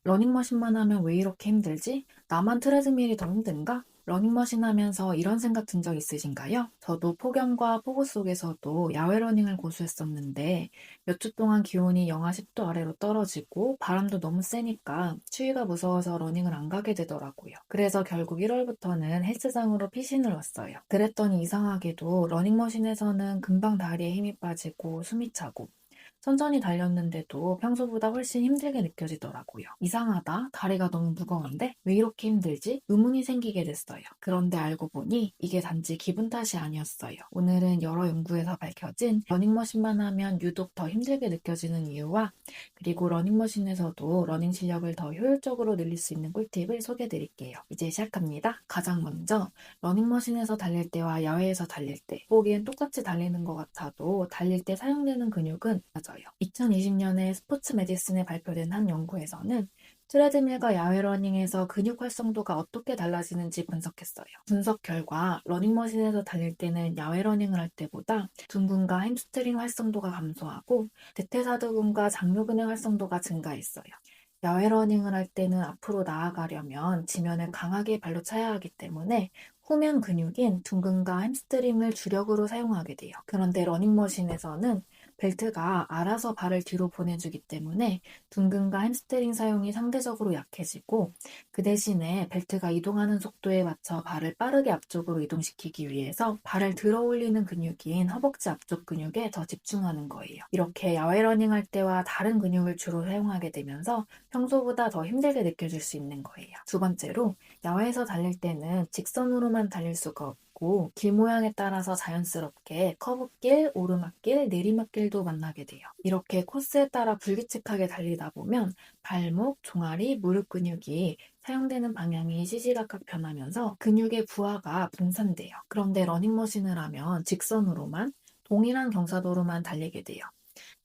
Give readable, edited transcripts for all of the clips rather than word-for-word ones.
러닝머신만 하면 왜 이렇게 힘들지? 나만 트레드밀이 더 힘든가? 러닝머신 하면서 이런 생각 든 적 있으신가요? 저도 폭염과 폭우 속에서도 야외 러닝을 고수했었는데 몇 주 동안 기온이 영하 10도 아래로 떨어지고 바람도 너무 세니까 추위가 무서워서 러닝을 안 가게 되더라고요. 그래서 결국 1월부터는 헬스장으로 피신을 왔어요. 그랬더니 이상하게도 러닝머신에서는 금방 다리에 힘이 빠지고 숨이 차고 천천히 달렸는데도 평소보다 훨씬 힘들게 느껴지더라고요. 이상하다. 다리가 너무 무거운데? 왜 이렇게 힘들지? 의문이 생기게 됐어요. 그런데 알고 보니 이게 단지 기분 탓이 아니었어요. 오늘은 여러 연구에서 밝혀진 러닝머신만 하면 유독 더 힘들게 느껴지는 이유와 그리고 러닝머신에서도 러닝 실력을 더 효율적으로 늘릴 수 있는 꿀팁을 소개해 드릴게요. 이제 시작합니다. 가장 먼저 러닝머신에서 달릴 때와 야외에서 달릴 때 보기엔 똑같이 달리는 것 같아도 달릴 때 사용되는 근육은 맞아요. 2020년에 스포츠 메디슨에 발표된 한 연구에서는 트레드밀과 야외 러닝에서 근육 활성도가 어떻게 달라지는지 분석했어요. 분석 결과 러닝머신에서 달릴 때는 야외 러닝을 할 때보다 둔근과 햄스트링 활성도가 감소하고 대퇴사두근과 장요근의 활성도가 증가했어요. 야외 러닝을 할 때는 앞으로 나아가려면 지면을 강하게 발로 차야 하기 때문에 후면 근육인 둔근과 햄스트링을 주력으로 사용하게 돼요. 그런데 러닝머신에서는 벨트가 알아서 발을 뒤로 보내주기 때문에 둔근과 햄스트링 사용이 상대적으로 약해지고 그 대신에 벨트가 이동하는 속도에 맞춰 발을 빠르게 앞쪽으로 이동시키기 위해서 발을 들어 올리는 근육인 허벅지 앞쪽 근육에 더 집중하는 거예요. 이렇게 야외 러닝할 때와 다른 근육을 주로 사용하게 되면서 평소보다 더 힘들게 느껴질 수 있는 거예요. 두 번째로 야외에서 달릴 때는 직선으로만 달릴 수가 없고 길 모양에 따라서 자연스럽게 커브길, 오르막길, 내리막길도 만나게 돼요. 이렇게 코스에 따라 불규칙하게 달리다 보면 발목, 종아리, 무릎 근육이 사용되는 방향이 시시각각 변하면서 근육의 부하가 분산돼요. 그런데 러닝머신을 하면 직선으로만 동일한 경사도로만 달리게 돼요.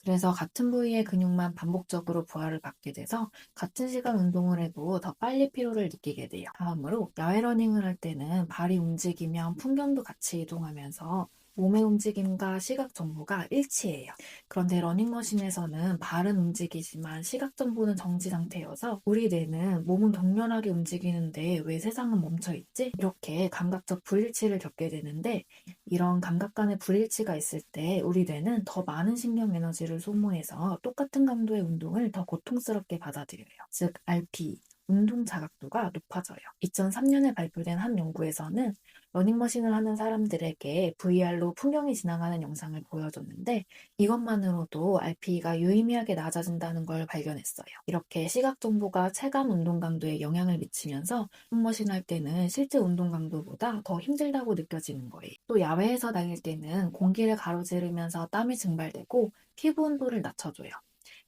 그래서 같은 부위의 근육만 반복적으로 부하를 받게 돼서 같은 시간 운동을 해도 더 빨리 피로를 느끼게 돼요. 다음으로 야외 러닝을 할 때는 발이 움직이면 풍경도 같이 이동하면서 몸의 움직임과 시각 정보가 일치해요. 그런데 러닝머신에서는 발은 움직이지만 시각 정보는 정지 상태여서 우리 뇌는 몸은 격렬하게 움직이는데 왜 세상은 멈춰있지? 이렇게 감각적 불일치를 겪게 되는데 이런 감각 간의 불일치가 있을 때 우리 뇌는 더 많은 신경 에너지를 소모해서 똑같은 강도의 운동을 더 고통스럽게 받아들여요. 즉, RPE, 운동 자각도가 높아져요. 2003년에 발표된 한 연구에서는 러닝머신을 하는 사람들에게 VR로 풍경이 지나가는 영상을 보여줬는데 이것만으로도 RPE가 유의미하게 낮아진다는 걸 발견했어요. 이렇게 시각 정보가 체감 운동 강도에 영향을 미치면서 러닝머신 할 때는 실제 운동 강도보다 더 힘들다고 느껴지는 거예요. 또 야외에서 달릴 때는 공기를 가로지르면서 땀이 증발되고 피부 온도를 낮춰줘요.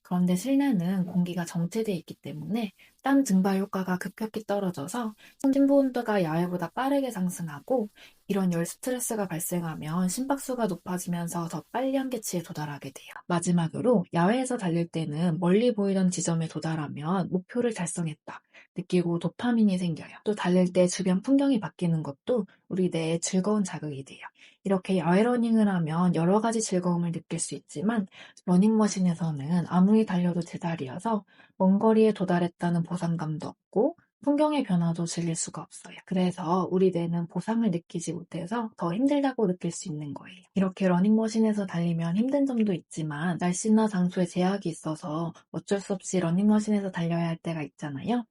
그런데 실내는 공기가 정체되어 있기 때문에 땀 증발 효과가 급격히 떨어져서 심부 온도가 야외보다 빠르게 상승하고 이런 열 스트레스가 발생하면 심박수가 높아지면서 더 빨리 한계치에 도달하게 돼요. 마지막으로 야외에서 달릴 때는 멀리 보이던 지점에 도달하면 목표를 달성했다 느끼고 도파민이 생겨요. 또 달릴 때 주변 풍경이 바뀌는 것도 우리 뇌에 즐거운 자극이 돼요. 이렇게 야외 러닝을 하면 여러 가지 즐거움을 느낄 수 있지만 러닝머신에서는 아무리 달려도 제자리여서 먼 거리에 도달했다는 보상감도 없고 풍경의 변화도 즐길 수가 없어요. 그래서 우리 뇌는 보상을 느끼지 못해서 더 힘들다고 느낄 수 있는 거예요. 이렇게 러닝머신에서 달리면 힘든 점도 있지만 날씨나 장소에 제약이 있어서 어쩔 수 없이 러닝머신에서 달려야 할 때가 있잖아요.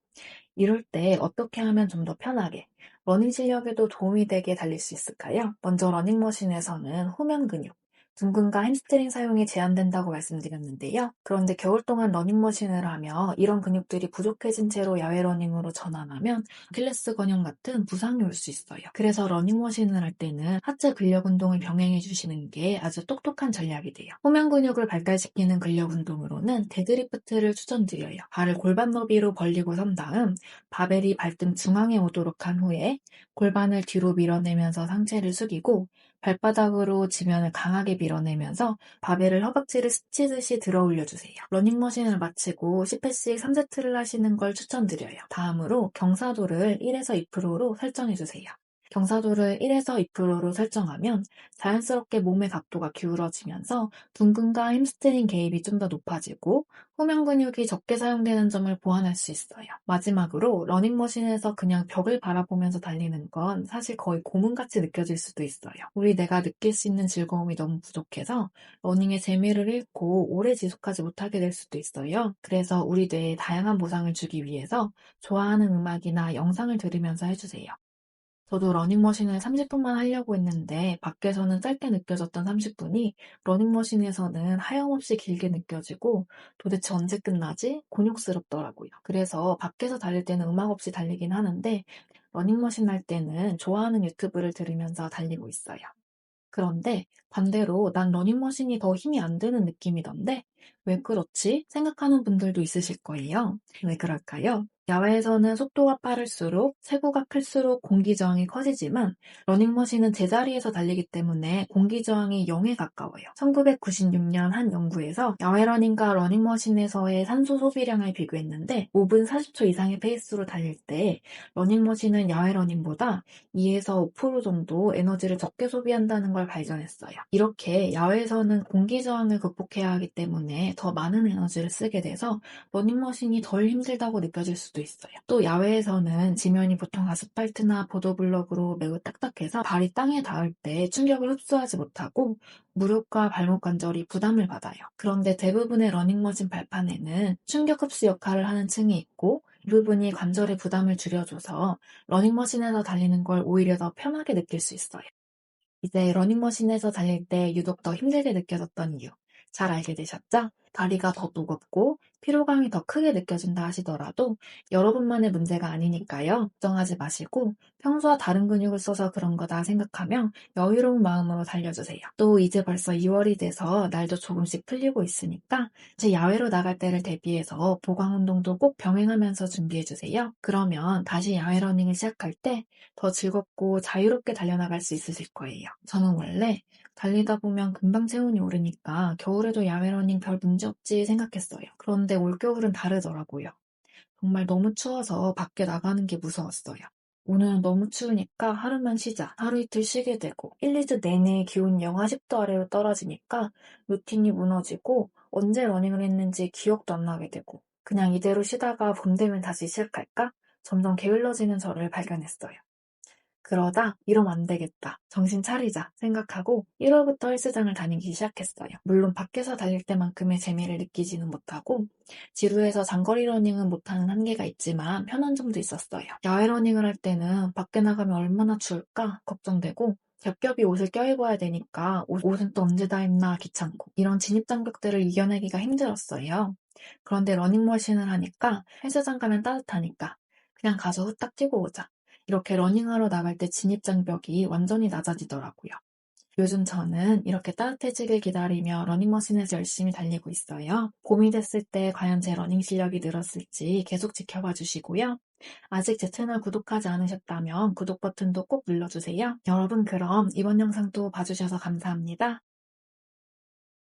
이럴 때 어떻게 하면 좀 더 편하게 러닝 실력에도 도움이 되게 달릴 수 있을까요? 먼저 러닝머신에서는 후면 근육, 둔근과 햄스트링 사용이 제한된다고 말씀드렸는데요. 그런데 겨울 동안 러닝머신을 하며 이런 근육들이 부족해진 채로 야외 러닝으로 전환하면 아킬레스 건형 같은 부상이 올 수 있어요. 그래서 러닝머신을 할 때는 하체 근력 운동을 병행해 주시는 게 아주 똑똑한 전략이 돼요. 후면 근육을 발달시키는 근력 운동으로는 데드리프트를 추천드려요. 발을 골반 너비로 벌리고 선 다음 바벨이 발등 중앙에 오도록 한 후에 골반을 뒤로 밀어내면서 상체를 숙이고 발바닥으로 지면을 강하게 밀어내면서 바벨을 허벅지를 스치듯이 들어 올려주세요. 러닝머신을 마치고 10회씩 3세트를 하시는 걸 추천드려요. 다음으로 경사도를 1에서 2%로 설정해주세요. 경사도를 1에서 2%로 설정하면 자연스럽게 몸의 각도가 기울어지면서 둥근과 햄스트링 개입이 좀 더 높아지고 후면 근육이 적게 사용되는 점을 보완할 수 있어요. 마지막으로 러닝머신에서 그냥 벽을 바라보면서 달리는 건 사실 거의 고문같이 느껴질 수도 있어요. 우리 뇌가 느낄 수 있는 즐거움이 너무 부족해서 러닝의 재미를 잃고 오래 지속하지 못하게 될 수도 있어요. 그래서 우리 뇌에 다양한 보상을 주기 위해서 좋아하는 음악이나 영상을 들으면서 해주세요. 저도 러닝머신을 30분만 하려고 했는데 밖에서는 짧게 느껴졌던 30분이 러닝머신에서는 하염없이 길게 느껴지고 도대체 언제 끝나지? 곤욕스럽더라고요. 그래서 밖에서 달릴 때는 음악 없이 달리긴 하는데 러닝머신 할 때는 좋아하는 유튜브를 들으면서 달리고 있어요. 그런데 반대로 난 러닝머신이 더 힘이 안 드는 느낌이던데 왜 그렇지? 생각하는 분들도 있으실 거예요. 왜 그럴까요? 야외에서는 속도가 빠를수록 세구가 클수록 공기 저항이 커지지만 러닝머신은 제자리에서 달리기 때문에 공기 저항이 0에 가까워요. 1996년 한 연구에서 야외 러닝과 러닝머신에서의 산소 소비량을 비교했는데 5분 40초 이상의 페이스로 달릴 때 러닝머신은 야외 러닝보다 2에서 5% 정도 에너지를 적게 소비한다는 걸 발견했어요. 이렇게 야외에서는 공기 저항을 극복해야 하기 때문에 더 많은 에너지를 쓰게 돼서 러닝머신이 덜 힘들다고 느껴질 수도 있어요. 또 야외에서는 지면이 보통 아스팔트나 보도블럭으로 매우 딱딱해서 발이 땅에 닿을 때 충격을 흡수하지 못하고 무릎과 발목 관절이 부담을 받아요. 그런데 대부분의 러닝머신 발판에는 충격 흡수 역할을 하는 층이 있고 이 부분이 관절의 부담을 줄여줘서 러닝머신에서 달리는 걸 오히려 더 편하게 느낄 수 있어요. 이제 러닝머신에서 달릴 때 유독 더 힘들게 느껴졌던 이유 잘 알게 되셨죠? 다리가 더 무겁고 피로감이 더 크게 느껴진다 하시더라도 여러분만의 문제가 아니니까요. 걱정하지 마시고 평소와 다른 근육을 써서 그런 거다 생각하며 여유로운 마음으로 달려주세요. 또 이제 벌써 2월이 돼서 날도 조금씩 풀리고 있으니까 이제 야외로 나갈 때를 대비해서 보강 운동도 꼭 병행하면서 준비해주세요. 그러면 다시 야외 러닝을 시작할 때 더 즐겁고 자유롭게 달려나갈 수 있으실 거예요. 저는 원래 달리다 보면 금방 체온이 오르니까 겨울에도 야외 러닝 별 문제 없지 생각했어요. 그런데 올겨울은 다르더라고요. 정말 너무 추워서 밖에 나가는 게 무서웠어요. 오늘은 너무 추우니까 하루만 쉬자. 하루 이틀 쉬게 되고 1, 2주 내내 기온이 영하 10도 아래로 떨어지니까 루틴이 무너지고 언제 러닝을 했는지 기억도 안 나게 되고 그냥 이대로 쉬다가 봄 되면 다시 시작할까? 점점 게을러지는 저를 발견했어요. 그러다 이러면 안 되겠다. 정신 차리자 생각하고 1월부터 헬스장을 다니기 시작했어요. 물론 밖에서 달릴 때만큼의 재미를 느끼지는 못하고 지루해서 장거리 러닝은 못하는 한계가 있지만 편한 점도 있었어요. 야외 러닝을 할 때는 밖에 나가면 얼마나 추울까 걱정되고 겹겹이 옷을 껴입어야 되니까 옷은 또 언제 다 입나 귀찮고 이런 진입장벽들을 이겨내기가 힘들었어요. 그런데 러닝머신을 하니까 헬스장 가면 따뜻하니까 그냥 가서 후딱 뛰고 오자. 이렇게 러닝하러 나갈 때 진입장벽이 완전히 낮아지더라고요. 요즘 저는 이렇게 따뜻해지길 기다리며 러닝머신에서 열심히 달리고 있어요. 봄이 됐을 때 과연 제 러닝 실력이 늘었을지 계속 지켜봐 주시고요. 아직 제 채널 구독하지 않으셨다면 구독 버튼도 꼭 눌러주세요. 여러분 그럼 이번 영상도 봐주셔서 감사합니다.